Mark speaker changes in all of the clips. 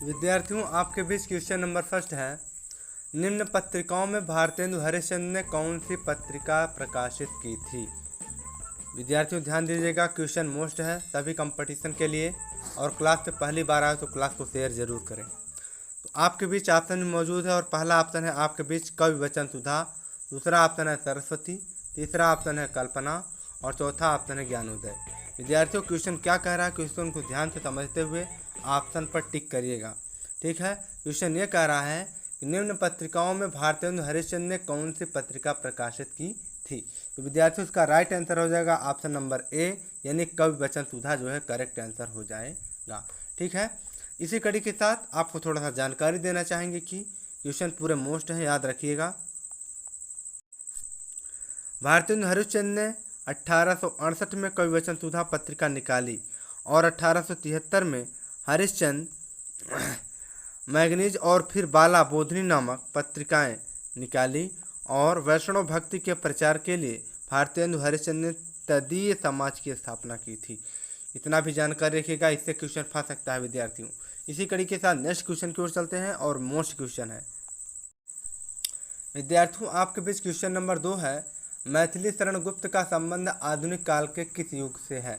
Speaker 1: विद्यार्थियों, आपके बीच question number first है। निम्न पत्रिकाओं में भारतेंदु हरिश्चंद्र ने कौन सी पत्रिका प्रकाशित की थी? विद्यार्थियों ध्यान दीजिएगा, क्वेश्चन मोस्ट है सभी कंपटीशन के लिए, और क्लास पे पहली बार आए तो क्लास को शेयर जरूर करें। तो आपके बीच ऑप्शन मौजूद है, और पहला ऑप्शन है आपके बीच कवि वचन सुधा, दूसरा ऑप्शन है सरस्वती, तीसरा ऑप्शन है कल्पना, और चौथा ऑप्शन है ज्ञानोदय। विद्यार्थियों, क्वेश्चन क्या कह रहा है, क्वेश्चन को ध्यान से समझते हुए ऑप्शन पर टिक करिएगा। ठीक है, क्वेश्चन ये कह रहा है कि निम्न पत्रिकाओं में भारतेंदु हरिश्चंद्र ने कौन सी पत्रिका प्रकाशित की थी? तो विद्यार्थियों, इसका राइट आंसर हो जाएगा ऑप्शन नंबर ए, यानी कवि वचन सुधा जो है करेक्ट आंसर हो जाएगा। ठीक है, इसी कड़ी के साथ आपको थोड़ा सा जानकारी देना चाहेंगे कि क्वेश्चन पूरे मोस्ट है, याद रखिएगा। भारतेंदु हरिश्चंद्र ने 1868 में कवि वचन सुधा पत्रिका निकाली और 1873 में हरिश्चंद्र मैगनीज और फिर बाला बोधनी नामक पत्रिकाएं निकाली, और वैष्णव भक्ति के प्रचार के लिए भारतेंदु हरिश्चंद्र ने तदीय समाज की स्थापना की थी। इतना भी जानकारी रखिएगा, इससे क्वेश्चन फंस सकता है विद्यार्थियों। इसी कड़ी के साथ नेक्स्ट क्वेश्चन की ओर चलते हैं, और मोस्ट क्वेश्चन है। विद्यार्थियों, आपके बीच क्वेश्चन नंबर 2 है। मैथिली शरण गुप्त का संबंध आधुनिक काल के किस युग से है?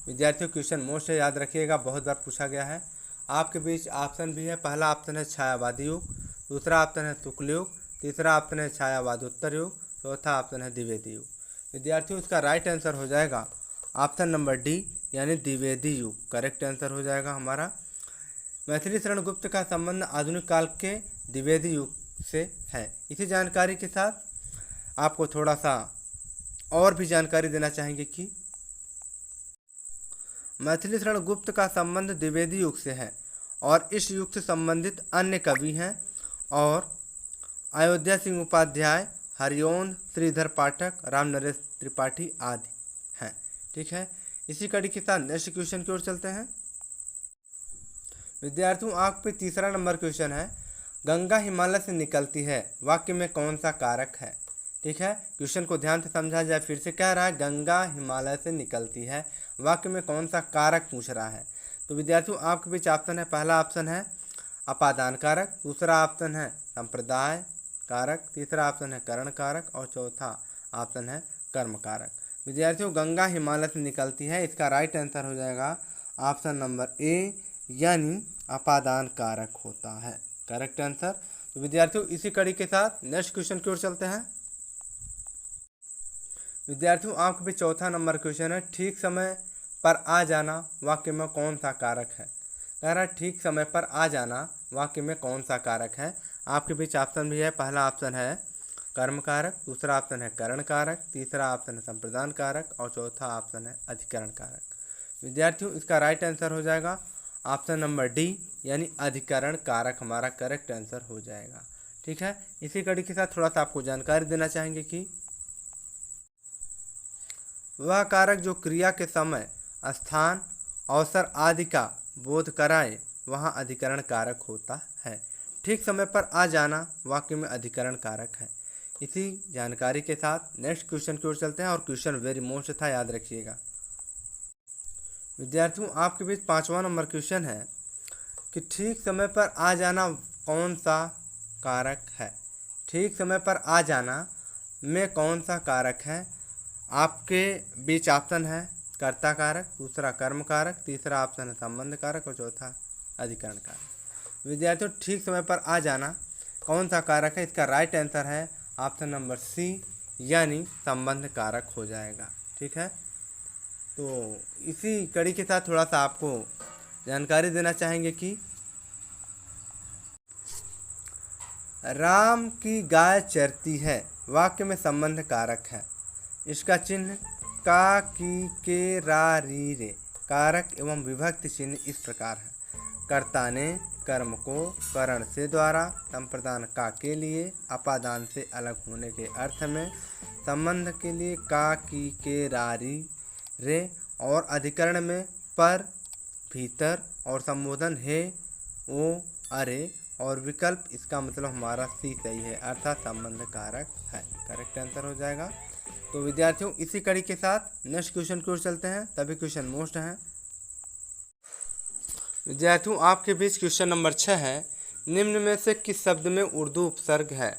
Speaker 1: विद्यार्थियों, क्वेश्चन मोस्ट है, याद रखिएगा, बहुत बार पूछा गया है। आपके बीच ऑप्शन भी है, पहला ऑप्शन है छायावादी युग, दूसरा ऑप्शन है शुक्ल युग, तीसरा ऑप्शन है छायावादोत्तर युग, चौथा ऑप्शन है द्विवेदी युग। विद्यार्थियों, इसका राइट आंसर हो जाएगा ऑप्शन नंबर डी, यानी द्विवेदी युग करेक्ट आंसर हो जाएगा हमारा। मैथिली शरण गुप्त का संबंध आधुनिक काल के द्विवेदी युग से है। इसी जानकारी के साथ आपको थोड़ा सा और भी जानकारी देना चाहेंगे कि मैथिली शरण गुप्त का संबंध द्विवेदी युग से है, और इस युग से संबंधित अन्य कवि हैं और अयोध्या सिंह उपाध्याय, हरिओंद, श्रीधर पाठक, राम नरेश त्रिपाठी आदि हैं। ठीक है, इसी कड़ी के साथ नेक्स्ट क्वेश्चन की ओर चलते हैं। विद्यार्थियों, आप पे तीसरा नंबर क्वेश्चन है। गंगा हिमालय से निकलती है, वाक्य में कौन सा कारक है? ठीक है, क्वेश्चन को ध्यान से समझा जाए। फिर से कह रहा है गंगा हिमालय से निकलती है, वाक्य में कौन सा कारक पूछ रहा है। तो विद्यार्थियों, आपके बीच ऑप्शन है, पहला ऑप्शन है अपादान कारक, दूसरा ऑप्शन है संप्रदाय कारक, तीसरा ऑप्शन है करण कारक, और चौथा ऑप्शन है कर्म कारक। विद्यार्थियों, गंगा हिमालय से निकलती है, इसका राइट आंसर हो जाएगा ऑप्शन नंबर ए, यानी अपादान कारक होता है करेक्ट आंसर। तो विद्यार्थियों, इसी कड़ी के साथ नेक्स्ट क्वेश्चन की ओर चलते हैं। विद्यार्थियों, आपके भी चौथा नंबर क्वेश्चन है। ठीक समय पर आ जाना वाक्य में कौन सा कारक है? कह रहा है ठीक समय पर आ जाना वाक्य में कौन सा कारक है? आपके बीच ऑप्शन भी है, पहला ऑप्शन है कर्म कारक, दूसरा ऑप्शन है करण कारक, तीसरा ऑप्शन है संप्रदान कारक, और चौथा ऑप्शन है अधिकरण कारक। विद्यार्थियों, इसका राइट आंसर हो जाएगा ऑप्शन नंबर डी, यानी अधिकरण कारक हमारा करेक्ट आंसर हो जाएगा। ठीक है, इसी कड़ी के साथ थोड़ा सा आपको जानकारी देना चाहेंगे कि वह कारक जो क्रिया के समय, स्थान, अवसर आदि का बोध कराए वहाँ अधिकरण कारक होता है। ठीक समय पर आ जाना वाक्य में अधिकरण कारक है। इसी जानकारी के साथ नेक्स्ट क्वेश्चन की ओर चलते हैं, और क्वेश्चन वेरी मोस्ट था, याद रखिएगा। विद्यार्थियों, आपके बीच पांचवा नंबर क्वेश्चन है कि ठीक समय पर आ जाना कौन सा कारक है? ठीक समय पर आ जाना में कौन सा कारक है? आपके बीच ऑप्शन है कर्ता कारक, दूसरा कर्म कारक, तीसरा ऑप्शन है संबंध कारक, और चौथा अधिकरण कारक। विद्यार्थियों, ठीक समय पर आ जाना कौन सा कारक है? इसका राइट आंसर है ऑप्शन नंबर सी, यानी संबंध कारक हो जाएगा। ठीक है, तो इसी कड़ी के साथ थोड़ा सा आपको जानकारी देना चाहेंगे कि राम की गाय चरती है वाक्य में संबंध कारक है। इसका चिन्ह का, की, के, रा, री, रे। कारक एवं विभक्ति चिन्ह इस प्रकार है। कर्ता ने कर्म को करण से द्वारा, संप्रदान का के लिए, अपादान से अलग होने के अर्थ में, संबंध के लिए का, की, के, रा, री, रे, और अधिकरण में पर, भीतर, और संबोधन हे, ओ, अरे, और विकल्प। इसका मतलब हमारा सी सही है, अर्थात संबंध कारक है करेक्ट आंसर हो जाएगा। तो विद्यार्थियों, इसी कड़ी के साथ नेक्स्ट क्वेश्चन की ओर चलते हैं, तभी क्वेश्चन मोस्ट हैं। विद्यार्थियों आपके बीच क्वेश्चन नंबर 6 है, निम्न में से किस शब्द में उर्दू उपसर्ग है।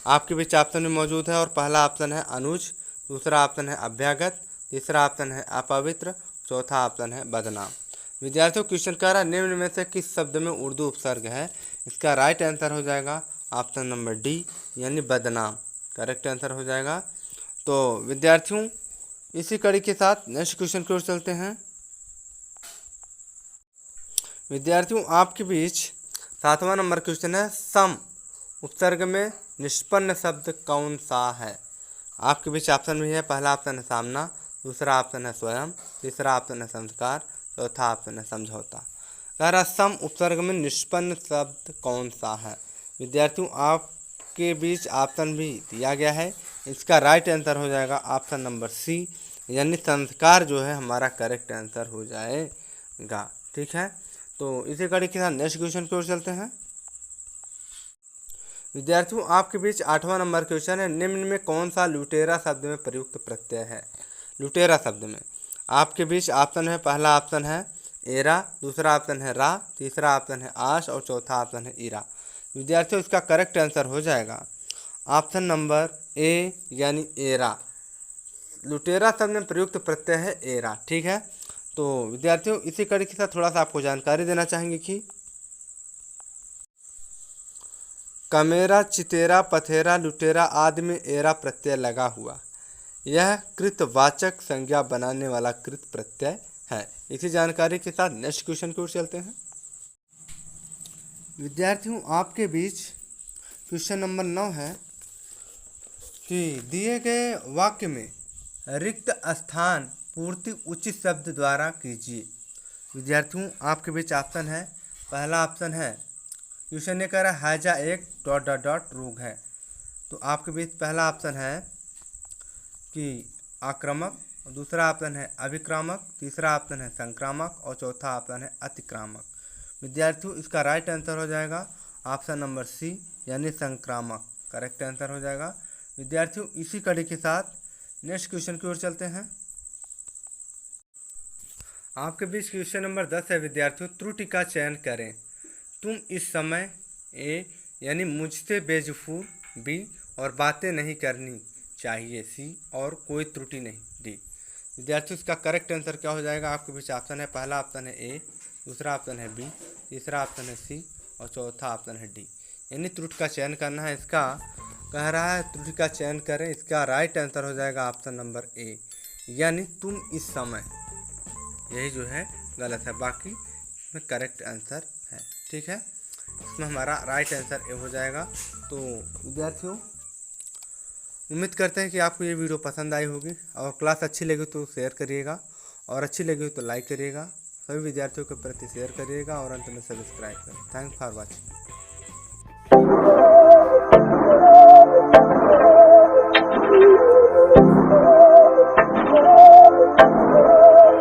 Speaker 1: आपके बीच ऑप्शन में मौजूद है और पहला ऑप्शन है अनुज, दूसरा ऑप्शन है अभ्यागत, तीसरा ऑप्शन है अपवित्र, चौथा ऑप्शन है बदनाम। विद्यार्थियों क्वेश्चन कह रहा है निम्न में से किस शब्द में उर्दू उपसर्ग है। इसका राइट आंसर हो जाएगा ऑप्शन नंबर डी यानी बदनाम, करेक्ट आंसर हो जाएगा। तो विद्यार्थियों इसी कड़ी के साथ नेक्स्ट क्वेश्चन की ओर चलते हैं। विद्यार्थियों आपके बीच 7वां नंबर क्वेश्चन है, सम उपसर्ग में निष्पन्न शब्द कौन सा है। आपके बीच ऑप्शन भी है, पहला ऑप्शन है सामना, दूसरा ऑप्शन है स्वयं, तीसरा ऑप्शन है संस्कार, चौथा ऑप्शन है समझौता। कह रहा सम उपसर्ग में निष्पन्न शब्द कौन सा है। विद्यार्थियों आपके बीच ऑप्शन भी दिया गया है, इसका राइट आंसर हो जाएगा ऑप्शन नंबर सी यानी संस्कार जो है हमारा करेक्ट आंसर हो जाएगा। ठीक है, तो इसी कड़ी के साथ नेक्स्ट क्वेश्चन की ओर चलते हैं। विद्यार्थियों आपके बीच 8वां नंबर क्वेश्चन है, निम्न में कौन सा लुटेरा शब्द में प्रयुक्त प्रत्यय है। लुटेरा शब्द में आपके बीच ऑप्शन है, पहला ऑप्शन है एरा, दूसरा ऑप्शन है रा, तीसरा ऑप्शन है आश और चौथा ऑप्शन है ईरा। विद्यार्थियों इसका करेक्ट आंसर हो जाएगा ऑप्शन नंबर ए यानी एरा। लुटेरा शब्द में प्रयुक्त प्रत्यय है एरा। ठीक है, तो विद्यार्थियों इसी कड़ी के साथ थोड़ा सा आपको जानकारी देना चाहेंगे कि कमेरा, चितेरा, पथेरा, लुटेरा आदि में एरा प्रत्यय लगा हुआ, यह कृतवाचक संज्ञा बनाने वाला कृत प्रत्यय है। इसी जानकारी के साथ नेक्स्ट क्वेश्चन की ओर चलते हैं। विद्यार्थियों आपके बीच क्वेश्चन नंबर 9 है कि दिए गए वाक्य में रिक्त स्थान पूर्ति उचित शब्द द्वारा कीजिए। विद्यार्थियों आपके बीच ऑप्शन है, पहला ऑप्शन है क्वेश्चन ये कह रहा है हैजा एक ... रोग है, तो आपके बीच पहला ऑप्शन है कि आक्रामक, दूसरा ऑप्शन है अभिक्रामक, तीसरा ऑप्शन है संक्रामक और चौथा ऑप्शन है अतिक्रामक। विद्यार्थियों इसका राइट आंसर हो जाएगा ऑप्शन नंबर सी यानी संक्रामक, करेक्ट आंसर हो जाएगा। विद्यार्थियों इसी कड़ी के साथ नेक्स्ट क्वेश्चन की ओर चलते हैं। आपके बीच क्वेश्चन नंबर 10 है। विद्यार्थियों त्रुटि का चयन करें। तुम इस समय ए यानी मुझसे बेजफूर बी और बातें नहीं करनी चाहिए सी और कोई त्रुटि नहीं डी। विद्यार्थियों इसका करेक्ट आंसर क्या हो जाएगा। आपके बीच ऑप्शन है, पहला ऑप्शन है ए, दूसरा ऑप्शन है बी, तीसरा ऑप्शन है सी और चौथा ऑप्शन है डी। यानी त्रुटि का चयन करना है। इसका कह रहा है त्रुटि का चयन करें, इसका राइट आंसर हो जाएगा ऑप्शन नंबर ए यानी तुम इस समय, यही जो है गलत है, बाकी में करेक्ट आंसर है। ठीक है, इसमें हमारा राइट आंसर ए हो जाएगा। तो विद्यार्थियों उम्मीद करते हैं कि आपको ये वीडियो पसंद आई होगी और क्लास अच्छी लगी तो शेयर करिएगा और अच्छी लगी तो लाइक करिएगा, सभी विद्यार्थियों के प्रति शेयर करिएगा और अंत में सब्सक्राइब करें। Thanks for watching.